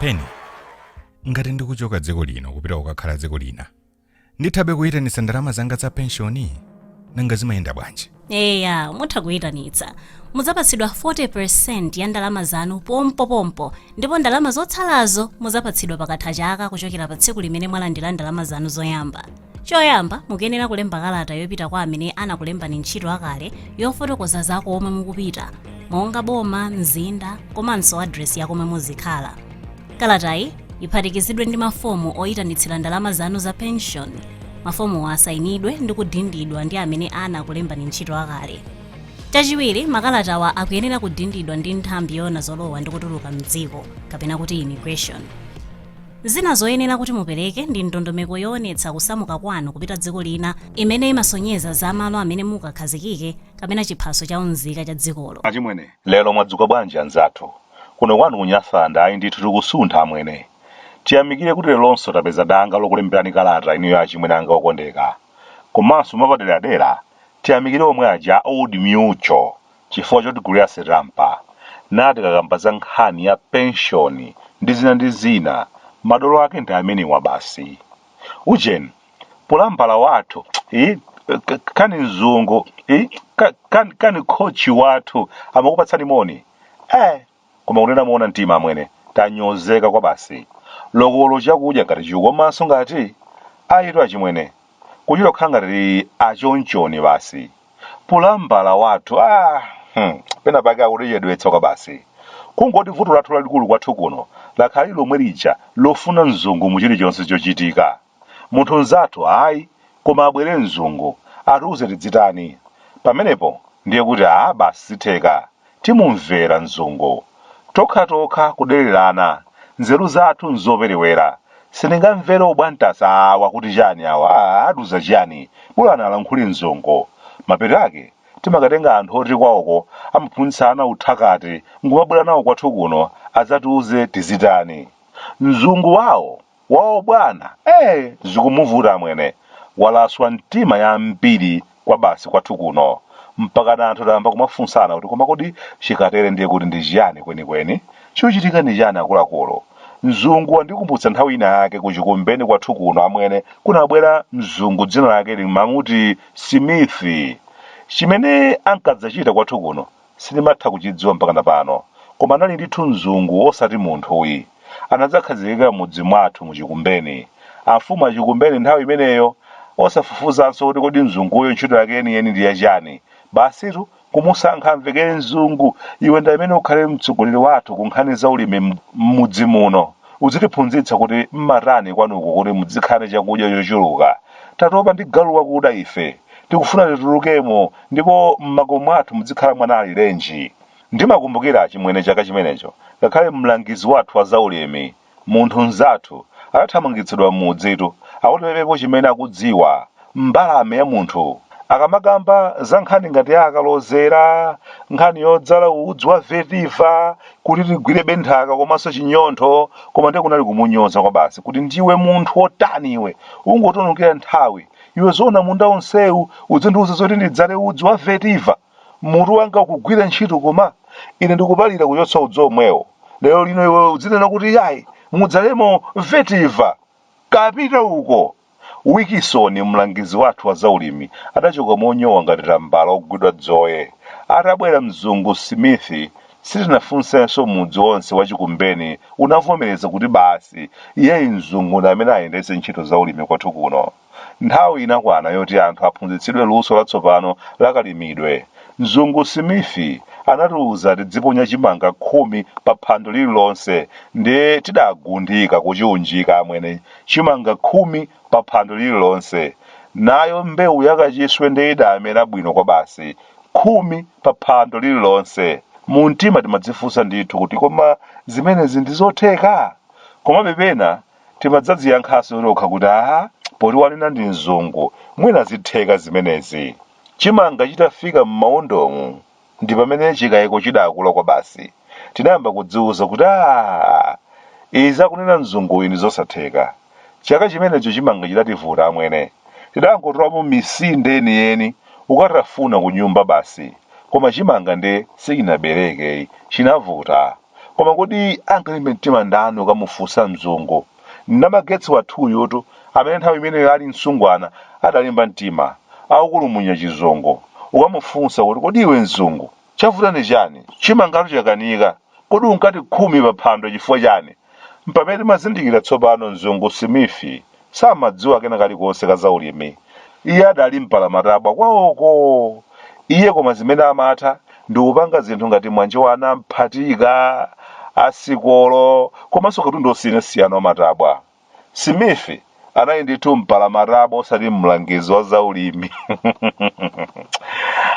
Penny, ngati ndikuchoka dziko lino kupita kukakhala dziko lina, ndithabe kuyitanitsa ndalama zanga za pensioni nanga zimayenda bwanji? Eya, mutha kuyitanitsa. Muzapatsidwa 40% ya ndalama zanu pompo, ndipo ndalama zotsalazo muzapatsidwa pakatha chaka kuchokera pa tsiku limene mwalandira ndalama zanu zoyamba. Choyamba, mukuyenera kulemba kalata yopita kwa amene anakulembani ntchito akale yofotokoza zako omwe mukupita, monga boma, mzinda, komanso address yako omwe muzikhala. Kalatayi iphatikizidwe ndi mafomu oyitanitsira ndalama zanu za pension. Mafomu asayinidwe ndi kudindidwa ndi amene anakulembani ntchito akale. Chachiwiri, makalatawa akuyenera kudindidwa ndi nthambi yoona zolowa ndi kutuluka mdziko, kapena kuti immigration. Zina zoyenera kuti mupereke ndi ndondomeko yoonetsa kusamuka kwanu kupita dziko lina imene imasonyeza za malo amene mukakhazikike kapena chiphaso cha unzika cha dzikolo. Achimwene, lero mwadzuka bwanji anzathu. Kuno kwanu kunyasa ndayi ndithu tikusuntha amwene. Tiyamikire kuti leronso tapeza danga lokulemberani kalata inuyo achimwene anga okondeka. Komanso mapaderadera, tiyamikire omwe aja Old Mutual chifukwa chotigulira serampa. Nati kakamba za nkhani ya pensioni ndi zina, madolo ake ndi amenewa basi. Ujeni, pulampala wathu, kani mzungu, kani kochi wathu amakupatsani moni. Koma kunena muona mtima amwene, tanyozeka kwa basi. Lokolo chakudya ngati chikomanso ngati ayitu achimwene kuchita kukhala ngati achonchoni basi. Pulambala wathu pena pake akutiyedwetsa kwa basi. Kungoti vuto lathu lalikulu kwathu kuno lakhali lomwe lija lofuna mzungu muchilichonse chochitika. Munthu nzathu ayi koma abwere mzungu atiuze tidzitani. Pamenepo ndiye kuti basi sitheka timumvera mzungu. Tokha kudelelana nzeru zathu nzoperewera. Siningamvera ubwantasa wakuti chani awa aduza chani bwana alankhuli mzungu. Mapeto ake timakatenga anthu oti kwawoko amaphunzitsana uthakati ngumabwera nawo kwathu kuno adzatiuze tizitani. Mzungu wawo bwana zikumuvuta amwene. Walaswa mtima ya mbiri kwa basi kwathu kuno mpaka anthu tayamba kumafunsana kuti koma kodi chikatere ndiye kuti ndi chiyani kwenikweni chochitika ndi chani akuluakulu. Mzungu wandikumbutsa nthawi ina yake kuchikumbeni kwathu kuno amwene kunabwera mzungu dzina lake limamuti Smith. Chimene ankadzachita kwathu kuno sinimatha kuchidziwa mpaka pano, koma anali ndithu mzungu osati munthuyi. Anadzakhazikika mudzi mwathu muchikumbeni. Afumu achikumbeni nthawi imeneyo osafufuzanso kuti kodi mzunguyo ntchito yake yeniyeni ndi yachani. Basitu kumusankha mvekere mzungu, iwe ndi amene ukhale mtsogoleri wathu ku nkhani za ulimi m'mudzi muno. Uzitiphunzitsa kuti mmatani kwanuko kuti mudzikhale chakudya chochuluka. Tatopa ndi galu wakuda ife tikufuna titulukemo ndipo m'makomo athu mudzikhala mwana ali lenji. Ndimakumbukira achimwene chaka chimenecho ngakhale mlangizi wathu wa zaulimi munthu nzathu adathamangitsidwa m'mudzitu akutepepo chimene akudziwa mbalame ya munthu. Akamakamba za nkhani ngati akalozera, nkhani yodzala udzu wa vetiva, kuti tigwire benthaka komanso chinyontho, koma ndiye kunali kumunyoza kwa basi kuti ndiwe munthu wotani iwe ungotonokera nthawi. Iwe zona munda onsewu udzindiuza zoti ndidzale udzu wa vetiva. Mutu wanga ukugwira ntchito koma ine ndikupalira kuchotsa udzu omwewo. Lero lino iwe udzinena kuti yayi mudzalemo vetiva. Kapita uko. Wikisoni mlangizi wathu wa zaulimi adachoka monyowa ngati tambala ogwidwa dzoye. Atabwera mzungu Smith sitinafunsenso mudzi wonse wachikumbeni unavomereza kuti basi iyeyi mzungu ndi amene ayendetse ntchito zaulimi kwathu kuno. Nthawi inakwana yoti anthu aphunzitsidwe luso latsopano lakalimidwe. Mzungu Smith anatiuza tidziponya chimanga 10 pa phando lililonse ndiye tidagundika kuchiunjika amwene. Chimanga 10 pa phando lililonse. Nayo mbewu yakachiswe ndiye idamera bwino kwa basi 10 pa phando lililonse. Muntima timadzifunsa ndithu kuti koma zimenezi ndizotheka. Koma pepena timadzadziyankhaso lokha kuti poti wanena ndi mzungu mwina zitheka zimenezi. Chimanga chitafika m'maundomu ndi pamene chikayiko chidakula kwa basi. Tinayamba kudziuza kuti izi akunena mzunguyu ndi zosatheka. Chaka chimenecho chimanga chidativuta amwene. Tidangotolapo misinde yeniyeni ukatafuna ku nyumba basi. Koma chimanga nde sichinabereke chinavuta. koma kodi angalimbe mtima ndani ukamufunsa mzungu? Namagetsi wathuyotu amene nthawi imene ali msungwana adalimba mtima akukulumunya chizongo, ukamufunsa kuti kodi iwe mzungu chavutani chani, chimangalo chakanika, kodi unkati khumi paphando chifukwa chani? Mpamene mazindikira tsopano mzungu simifi samadziwa kena kalikonse kazaulimi. Iye adali mpalamatabwa kwawoko. Iye koma zimene amatha ndi kupanga zinthu ngati mwanje wa anamphatika, asikolo, komanso katundu osiyanasiyana wamatabwa. Simifi anali ndithu mpalamatabwa osati mlangizi wa zaulimi.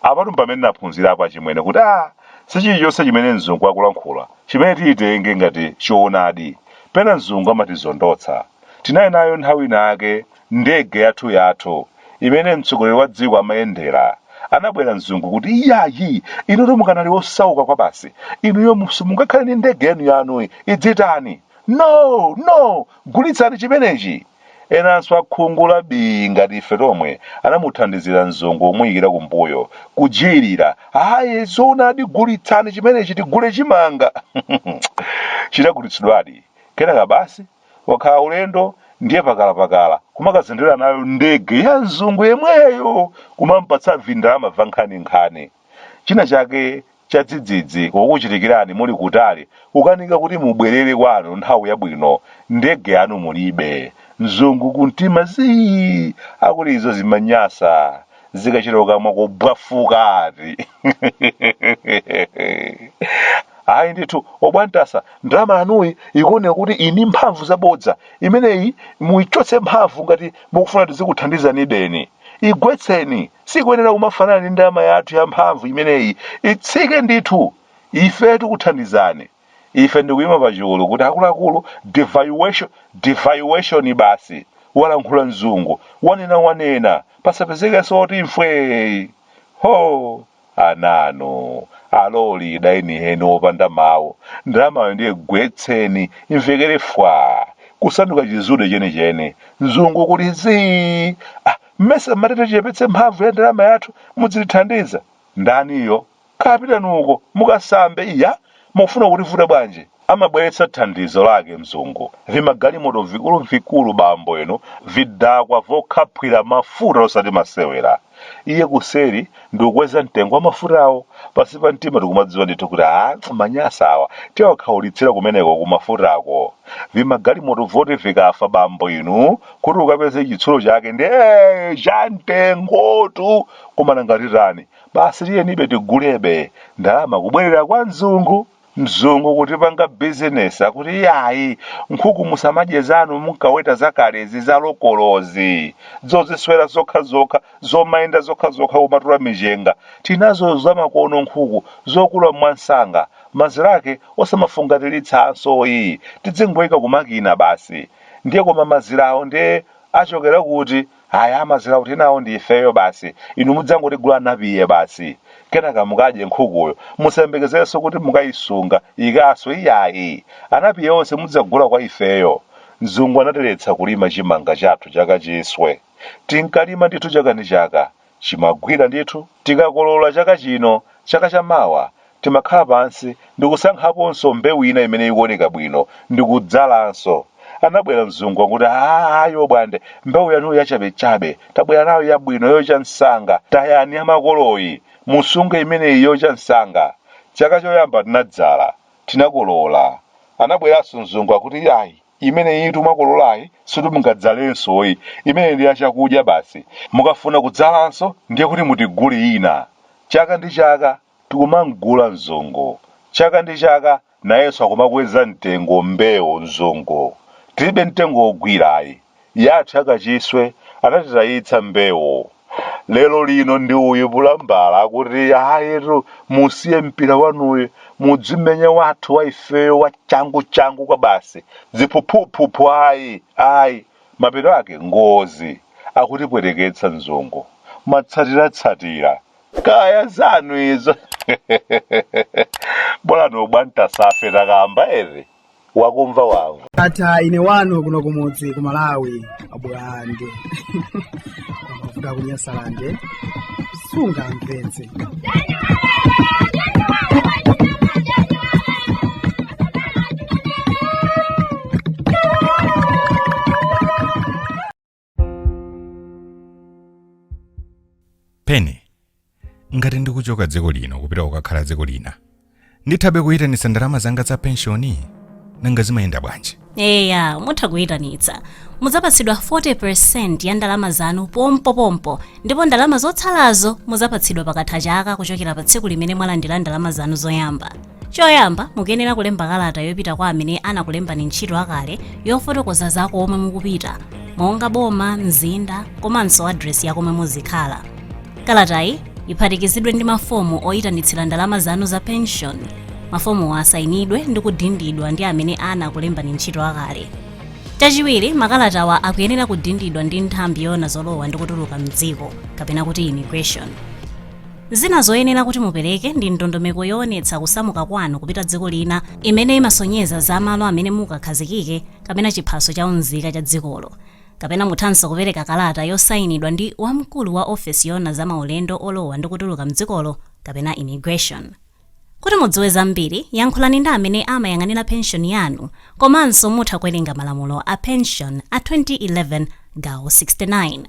Apatu pamene naphunzirapo achimwene kuti sichilichonse chimene mzungu akulankhula chimene tiyitenge ngati choonadi. Pena mzungu amatizondotsa. Tinali nayo nthawi inake ndege yathu imene mtsogoleri wa dziko amayendera. Anabwera mzungu kuti iyayi inu mukanali osauka kwa basi, inuyo mungakhale ndi ndege yanu idzitani. No, gulitsani chimenechi. Enanso akhungu la ngati ife tomwe anamuthandizira mzungu omuyikira kumbuyo kujirira. Zoonadi gulitsani chimenechi tigule chimanga. Chidagulitsidwadi. Kenaka basi wakhala ulendo ndiye pakala kumakazendera nayo ndege ya mzungu yemweyo kumampatsa vindalama va nkhani. China chake chadzidzidzi kukuchitikirani muli kutali ukanika kuti mubwerere kwanu nthawi yabwino ndege yanu mulibe. Mzungu kumtima akuti izo zimanyasa zikachita mwa kubwafukati. Ayi ndithu obwantasa ndalama yanuyi ikuoneka kuti ini mphamvu zabodza imeneyi muyichotse mphamvu ngati mukufuna tizikuthandizani deni. Igwetseni, sikuyenera kumafanana ndi ndalama yathu ya mphamvu imeneyi. Itsike ndithu, ife tikuthandizani. Ife ndikuyima pachulu kuti akuluakulu devaluation basi. Walankhula mzungu, wanena, pasapezeke soti mfwe. Anano, aloli daini heno opanda mawu. Ndalamayo ndiye gwetseni, imvekere fwa. Kusanduka chizude chene. Mzungu kuti mmesa matete chepetse mphamvu ya ndalama yathu mudzithandiza. Ndaniyo, kapitanuko, mukasambe mufuna kutivuta bwanji. Amabweretsa thandizo lake mzungu. Vimagalimoto vikulu bambo eno, vidakwa vokhaphwira mafuta osati masewera. Iye kuseri ndikukweza mtengo wa mafutawo, pasi pa mtima tikumadziwa ndithu kuti manyasa awa tiwakhaulitsira kumeneko kumafutako. Vimagalimoto voti vikafa bambo inu kuti ukapeze chitsulo chake ndi cha mtengotu kumanangatirani. Basi tiyenibe tigulebe ndalama kubwerera kwa mzungu kuti panga business akuti yayi nkhuku musamadye zanu munkaweta zakalezi za lokolozi zoziswera zokha zomayenda zokha kumatula mijenga. Tinazo zamakono nkhuku zokula mwansanga mazirake osamafungatiritsanso iyi tidzingoyika kumakina basi. Ndiye koma mazirawo ndiye achokera kuti amazirawo tinawo ndi ifeyo basi, inu mudzangotigula napiye basi. Kenaka mukadye nkhukuyo musayembekezerenso kuti mukayisunga ikaswe iyayi, anapiye onse mudzagula kwa ifeyo. Mzungu anateretsa kulima chimanga chathu chaka chiswe. Tinkalima ndithu chaka ndi chaka, chimagwira ndithu. Tikakolola chaka chino, chaka chamawa timakhala pansi ndikusankhaponso mbewu ina imene ikuoneka bwino ndikudzalanso. Anabwera mzungu akuti ayo Bwande, mbewu yanu yachabechabe tabwera nayo yabwino yocha msanga, tayani amakoloyi musunge imeneyi yocha msanga. Chaka choyamba tinadzala, tinakolola. Anabweranso mzungu akuti imeneyi tumakololayi suti mungadzalenso imene ndi yachakudya basi, mukafuna kudzalanso ndiye kuti mutigule ina. Chaka ndi chaka tikumamgula mzungu, chaka ndi chaka nayenso akumakweza mtengo mbewu mzungu. Tilibe mtengo wogwirayi, yathu akachiswe anatitayitsa mbewu. Lero lino ndi uyu bulambala akuti ayetu musiye mpira wanuyu mudzimenya wathu wa ifeyo wa changu kwa basi. Ziphuphu ayi mapeto ake ngozi akutipweteketsa mzungu. Matsatira kaya zanu izo. Bora nobanta safe takamba ere wakumva wangu. Ata ine wano kuno kumudzi ku Malawi Bwande. Kufuta kunyasa lande sunga mvetse. pene ngati ndikuchoka dziko lino kupita kukakhala dziko lina ndithabe kuyitanitsa ndalama zanga za penshoni nanga zimayenda bwanji? Eya, mutha kuyitanitsa. Muzapatsidwa 40% ya ndalama zanu pompo ndipo ndalama zotsalazo muzapatsidwa pakatha chaka kuchokera pa tsiku limene mwalandira ndalama zanu zoyamba. Choyamba mukuyenera kulemba kalata yopita kwa amene anakulembani ntchito akale yofotokoza zako omwe mukupita, monga boma, mzinda, komanso address yako omwe muzikhala. Kalatayi iphatikizidwe ndi mafomu oyitanitsira ndalama zanu za pension. Mafomu asayinidwe ndi kudindidwa ndi amene anakulembani ntchito akale. Chachiwiri, makalatawa akuyenera kudindidwa ndi nthambi yona zolowa ndi kutuluka mdziko kapena kuti immigration. Zina zoyenera kuti mupereke ndi ndondomeko yoonetsa kusamuka kwanu kupita dziko lina imene imasonyeza za malo amene mukakhazikike kapena chiphaso cha unzika cha dzikolo. Kapena muthanso kupereka kalata yosayinidwa ndi wamkulu wa ofesi yona za maulendo olowa ndi kutuluka mdzikolo kapena immigration. Kuti mudziwe zambiri, yankhulani ndi amene amayang'anira pension yanu, komanso mutha kuwerenga malamulo a pension a 2011 gawo 69.